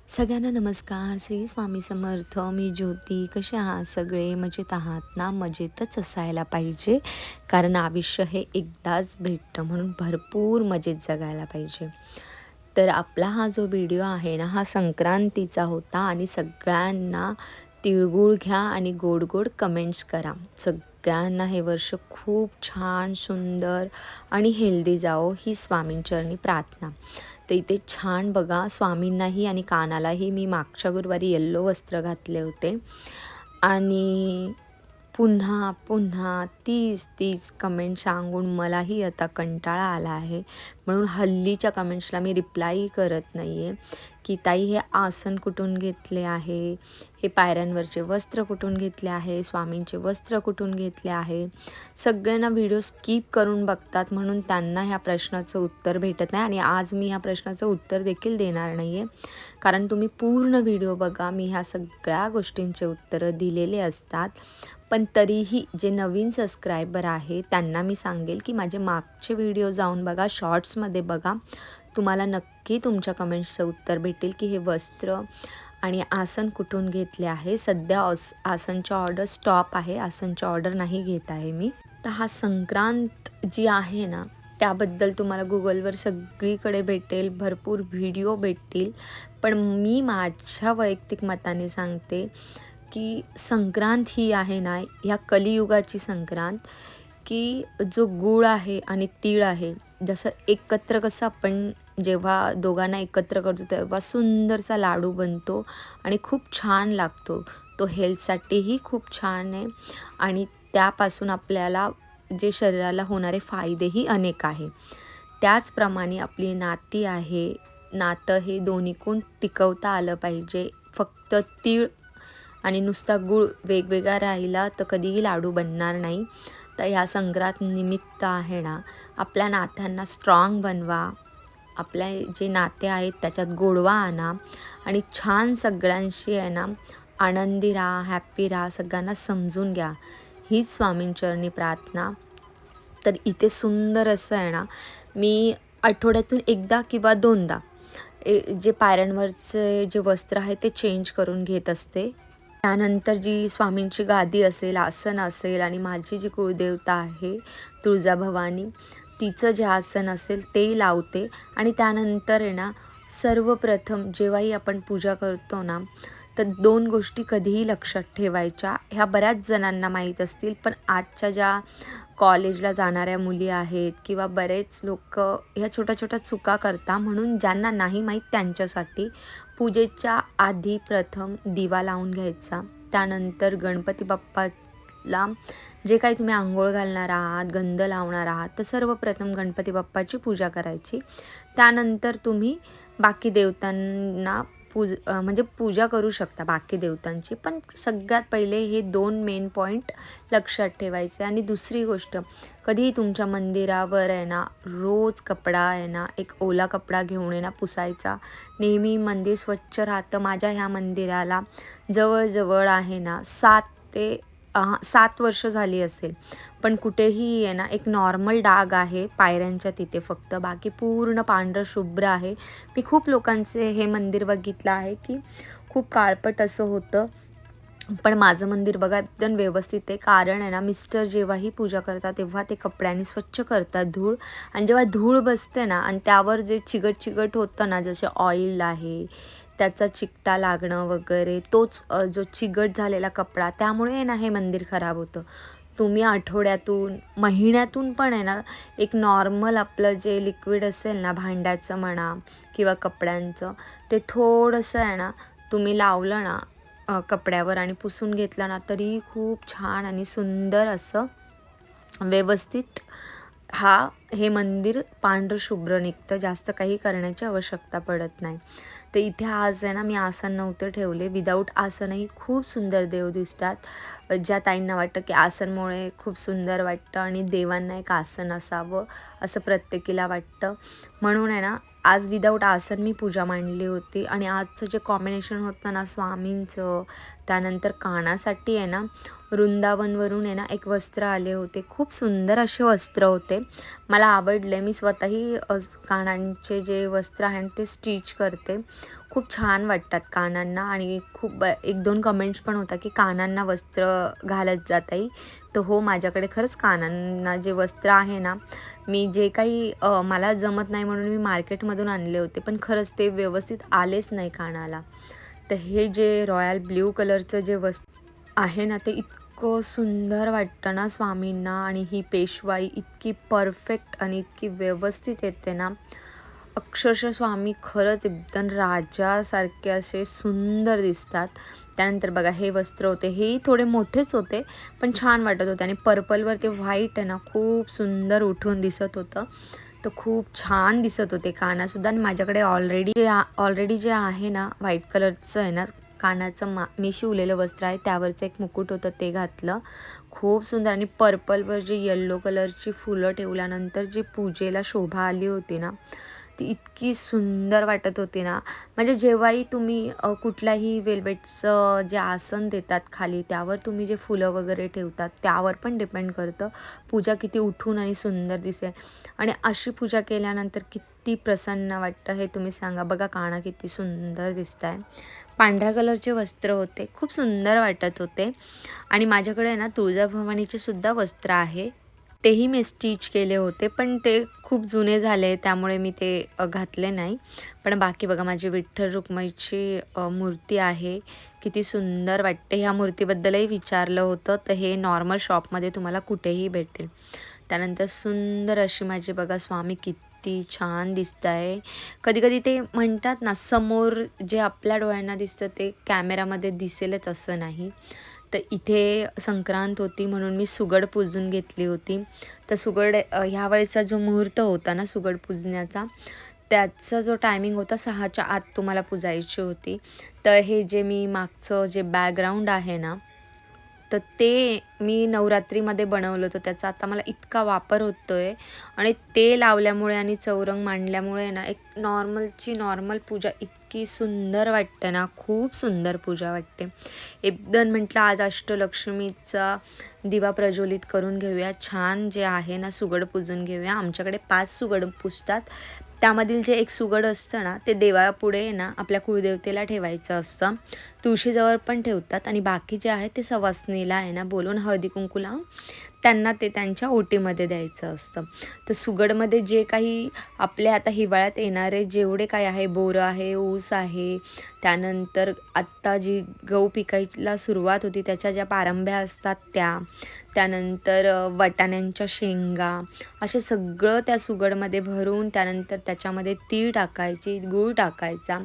सगळ्यांना नमस्कार. श्री स्वामी समर्थ. मी ज्योती. कसे आहात सगळे? मजेत आहात ना? मजेतच असायला पाहिजे, कारण आयुष्य हे एकदाच भेटतं, म्हणून भरपूर मजेत जगायला पाहिजे. तर आपला हा जो व्हिडिओ आहे ना, हा संक्रांतीचा होता आणि सगळ्यांना तिळगुळ घ्या आणि गोड गोड कमेंट्स करा. सगळ्यांना हे वर्ष खूप छान, सुंदर आणि हेल्दी जावो, ही स्वामींचरणी प्रार्थना. तर इथे छान बघा, स्वामींनाही आणि कानालाही मी मागच्या गुरुवारी येल्लो वस्त्र घातले होते आणि पुन्हा पुन्हा तीच कमेंट सांगून मलाही आता कंटाळा आला आहे. म्हणून हल्लीच्या कमेंट्सला मी रिप्लायही करत नाही आहे, की ताई हे आसन कुठून घेतले आहे, हे पायऱ्यांवरचे वस्त्र कुठून घेतले आहे, स्वामींचे वस्त्र कुठून घेतले आहे. सगळ्यांना व्हिडिओ स्किप करून बघतात, म्हणून त्यांना ह्या प्रश्नाचं उत्तर भेटत नाही आणि आज मी ह्या प्रश्नाचं उत्तर देखील देणार नाही आहे. कारण तुम्ही पूर्ण व्हिडिओ बघा, मी ह्या सगळ्या गोष्टींचे उत्तरं दिलेले असतात. पण तरीही जे नवीन सबस्क्रायबर आहे त्यांना मी सांगेल, की माझे मागचे व्हिडिओ जाऊन बघा, शॉर्ट्समध्ये बघा. तुम्हाला नक्की तुमच्या कमेंट्सचं उत्तर भेटेल, की हे वस्त्र आणि आसन कुठून घेतले आहे. सध्या आसनची ऑर्डर स्टॉप आहे, आसनची ऑर्डर नाही घेत आहे मी. तर हा संक्रांत जी आहे ना, त्याबद्दल तुम्हाला गुगलवर सगळीकडे भेटेल, भरपूर व्हिडिओ भेटतील. पण मी माझ्या वैयक्तिक मताने सांगते, की संक्रांत ही आहे ना, ह्या कलियुगाची संक्रांत, की जो गूळ आहे आणि तीळ आहे, जसं एकत्र कसं आपण जेव्हा दोघांना एकत्र करतो तेव्हा सुंदरसा लाडू बनतो आणि खूप छान लागतो. तो हेल्थसाठीही खूप छान आहे आणि त्यापासून आपल्याला जे शरीराला होणारे फायदेही अनेक आहे. त्याचप्रमाणे आपली नाती आहे, नातं हे दोन्हीकडून टिकवता आलं पाहिजे. फक्त तीळ आणि नुसता गूळ वेगवेगळा राहिला तर कधीही लाडू बनणार नाही. तर ह्या संक्रांत निमित्त आहे ना, आपल्या नात्यांना स्ट्रॉंग बनवा. आपल्या जे नाते आहेत त्याच्यात गोडवा आणा आणि छान सगळ्यांशी आहे ना, आनंदी राहा, हॅप्पी राहा, सगळ्यांना समजून घ्या. हीच स्वामींचरणी प्रार्थना. तर इथे सुंदर असं आहे ना, मी आठवड्यातून एकदा किंवा दोनदा जे पायऱ्यांवरचे जे वस्त्र आहे ते चेंज करून घेत असते. त्यानंतर जी स्वामींची गादी असेल, आसन असेल आणि माझी जी कुळदेवता आहे तुळजाभवानी, तिचं जे आसन असेल ते लावते आणि त्यानंतर आहे ना, सर्वप्रथम जेव्हाही आपण पूजा करतो ना, तर 2 गोष्टी कधीही लक्षात ठेवायच्या. ह्या बऱ्याच जणांना माहीत असतील, पण आजच्या ज्या कॉलेजला जाणाऱ्या मुली आहेत किंवा बरेच लोकं ह्या छोट्या-छोट्या चुका करतात. म्हणून ज्यांना नाही माहीत त्यांच्यासाठी पूजेच्या आधी प्रथम दिवा लावून घ्यायचा. त्यानंतर गणपती बाप्पाला जे काही तुम्ही अंघोळ घालणार आहात, गंध लावणार आहात, तर सर्वप्रथम गणपती बाप्पाची पूजा करायची. त्यानंतर तुम्ही बाकी देवतांना म्हणजे पूजा करू शकता बाकी देवतांची. पण सगळ्यात पहिले हे 2 मेन पॉइंट लक्षात ठेवायचे. आणि दुसरी गोष्ट, कधीही तुमच्या मंदिरावर आहे ना, रोज कपडा आहे ना, एक ओला कपडा घेऊन आहे ना पुसायचा. नेहमी मंदिर स्वच्छ राहतं. माझ्या ह्या मंदिराला जवळ आहे ना 7 वर्ष झाली असेल. पण कुठेही आहे ना, एक नॉर्मल डाग आहे पायऱ्यांच्या तिथे फक्त. बाकी पूर्ण पांढरं शुभ्र आहे. मी खूप लोकांचे हे मंदिर बघितलं आहे, की खूप काळपट असं होतं. पण माझं मंदिर बघा एकदम व्यवस्थित आहे. कारण आहे ना, मिस्टर जेव्हाही पूजा करतात तेव्हा ते कपड्याने स्वच्छ करतात धूळ. आणि जेव्हा धूळ बसते ना आणि त्यावर जे चिकट होतं ना, जसे ऑइल आहे त्याचा चिकटा लागणं वगैरे, तोच जो चिकट झालेला कपडा, त्यामुळे आहे ना हे मंदिर खराब होतं. तुम्ही आठवड्यातून, महिन्यातून पण आहे ना, एक नॉर्मल आपलं जे लिक्विड असेल ना भांड्याचं म्हणा किंवा कपड्यांचं, ते थोडंसं आहे ना तुम्ही लावलं ना कपड्यावर आणि पुसून घेतलं ना, तरी खूप छान आणि सुंदर असं व्यवस्थित हे मंदिर पांढरं शुभ्र निघतं. जास्त काही करण्याची आवश्यकता पडत नाही. तर इथे आज आहे ना, मी आसन नव्हते ठेवले. विदाऊट आसनही खूप सुंदर देव दिसतात. ज्या ताईंना वाटतं की आसनमुळे खूप सुंदर वाटतं आणि देवांना एक आसन असावं असं प्रत्येकीला वाटतं. म्हणून आहे ना, आज विदाऊट आसन मी पूजा मांडली होती. आणि आजचं जे कॉम्बिनेशन होतं ना स्वामींचं, त्यानंतर कानासाठी आहे ना, वृंदावनवरून आहे ना एक वस्त्र आले होते. खूप सुंदर असे वस्त्र होते. मला आवडले. मी स्वतःही कानांचे जे वस्त्र आहे ते स्टिच करते. खूप छान वाटतात कानांना आणि खूप 1-2 कमेंट्स पण होता की कानांना वस्त्र घालत जा ताई. तर हो, माझ्याकडे खरंच कानांना जे वस्त्र आहे ना, मी जे काही मला जमत नाही म्हणून मी मार्केटमधून आणले होते, पण खरंच ते व्यवस्थित आलेच नाही कानाला. तर हे जे रॉयल ब्ल्यू कलरचं जे वस्त्र आहे ना, ते इतकं सुंदर वाटतं ना स्वामींना आणि ही पेशवाई इतकी परफेक्ट आणि इतकी व्यवस्थित येते ना, अक्षरशः स्वामी खरंच एकदम राजासारखे असे सुंदर दिसतात. त्यानंतर बघा हे वस्त्र होते, हेही थोडे मोठेच होते, पण छान वाटत होते आणि पर्पलवर ते व्हाईट आहे ना, खूप सुंदर उठून दिसत होतं. तर खूप छान दिसत होते कानासुद्धा आणि माझ्याकडे ऑलरेडी जे आहे ना, व्हाईट कलरचं आहे ना, कानाचं मी शिवलेलं वस्त्र आहे, त्यावरचं एक मुकुट होतं ते घातलं. खूप सुंदर आणि पर्पलवर जे येल्लो कलरची फुलं ठेवल्यानंतर जी पूजेला शोभा आली होती ना, ती इतकी सुंदर वाटत होती ना, म्हणजे जेव्हाही तुम्ही कुठल्याही वेल्वेटचं जे आसन देतात खाली, त्यावर तुम्ही जे फुलं वगैरे ठेवतात, त्यावर पण डिपेंड करतं, पूजा किती उठून आणि सुंदर दिसेल. आणि अशी पूजा केल्यानंतर किती प्रसन्न वाटतं हे तुम्ही सांगा. बघा काना किती सुंदर दिसताय. पांढऱ्या कलरचे वस्त्र होते, खूप सुंदर वाटत होते आणि माझ्याकडे आहे ना तुळजाभवानीचे सुद्धा वस्त्र आहे. तेही मी स्टिच केले होते, पण ते खूप जुने झाले त्यामुळे मी ते घातले नाही. पण बाकी बघा माझी विठ्ठल रुक्माईची मूर्ती आहे. किती सुंदर वाटते. ह्या मूर्तीबद्दलही विचारलं होतं, तर हे नॉर्मल शॉपमध्ये तुम्हाला कुठेही भेटेल. त्यानंतर सुंदर अशी माझी बघा स्वामी किती छान दिसत आहे. कधी-कधी ते म्हणतात ना, समोर जे आपल्या डोळ्यांना दिसतं ते कॅमेरामध्ये दिसेलच असं नाही. तर इथे संक्रांत होती म्हणून मी सुगड पूजून घेतली होती. तर सुगड ह्या वेळेचा जो मुहूर्त होता ना सुगड पूजण्याचा, त्याचा जो टायमिंग होता 6च्या आत तुम्हाला पुजायची होती. तर हे जे मी मागचं जे बॅकग्राऊंड आहे ना, तर ते मी नवरात्रीमध्ये बनवलं होतं. त्याचा आता मला इतका वापर होतोय आणि ते लावल्यामुळे आणि चौरंग मांडल्यामुळे ना, एक नॉर्मल पूजा इतकी सुंदर वाटते ना, खूप सुंदर पूजा वाटते. एकदम म्हटलं आज अष्टलक्ष्मीचा दिवा प्रज्वलित करून घेऊया. छान जे आहे ना, सुगड पूजून घेऊया. आमच्याकडे 5 सुगड पूजतात. त्यामधील जे एक सुगड असतं ना, ते देवापुढे ना आपल्या कुळदेवतेला ठेवायचं असतं. तुळशीजवळ पण ठेवतात आणि बाकी जे आहे ते सवासणीला आहे ना बोलून हळदी-कुंकू लावून त्यांना ते त्यांच्या ओटीमध्ये द्यायचं असतं. तर सुगडमध्ये जे काही आपले आता हिवाळ्यात येणारे जेवढे काही आहे, बोरं आहे, ऊस आहे, त्यानंतर आत्ता जी गहू पिकायला सुरुवात होती त्याच्या ज्या पारंब्या असतात त्या, त्यानंतर वाटाण्यांच्या शेंगा, असे सगळं त्या सुगडमध्ये भरून त्यानंतर त्याच्यामध्ये तीळ टाकायची, गूळ टाकायचा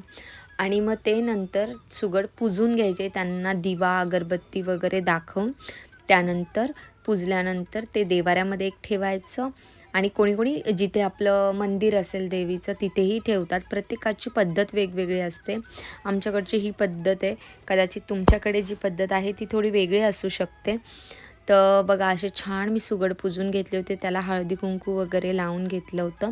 आणि मग ते नंतर सुगड पुजून घ्यायचे. त्यांना दिवा, अगरबत्ती वगैरे दाखवून त्यानंतर पुजल्यानंतर ते देवाऱ्यामध्ये एक ठेवायचं आणि कोणी-कोणी जिथे आपलं मंदिर असेल देवीचं तिथेही ठेवतात. प्रत्येकाची पद्धत वेगवेगळी असते. आमच्याकडची ही पद्धत आहे. कदाचित तुमच्याकडे जी पद्धत आहे ती थोडी वेगळी असू शकते. तर बघा असे छान मी सुगड पुजून घेतले होते. त्याला हळदी-कुंकू वगैरे लावून घेतलं होतं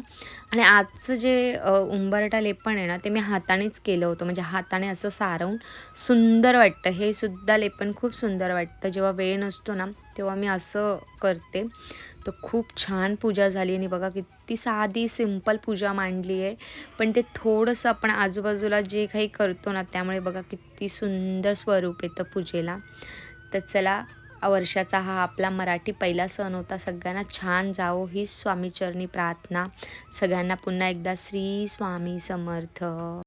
आणि आजचं जे उंबरठा लेपन आहे ना, ते मी हातानेच केलं होतं. म्हणजे हाताने असं सारवून सुंदर वाटतं. हे सुद्धा लेपन खूप सुंदर वाटतं. जेव्हा वेळ नसतो ना, तेव्हा मी असं करते. तर खूप छान पूजा झाली आणि बघा किती साधी सिंपल पूजा मांडली आहे. पण ते थोडंसं आपण आजूबाजूला जे काही करतो ना, त्यामुळे बघा किती सुंदर स्वरूप येतं पूजेला. तर चला वर्षाचा हा आपला मराठी पहिला सण होता. सगळ्यांना छान जावो हीच स्वामीचरणी प्रार्थना. सगळ्यांना पुन्हा एकदा श्री स्वामी समर्थ.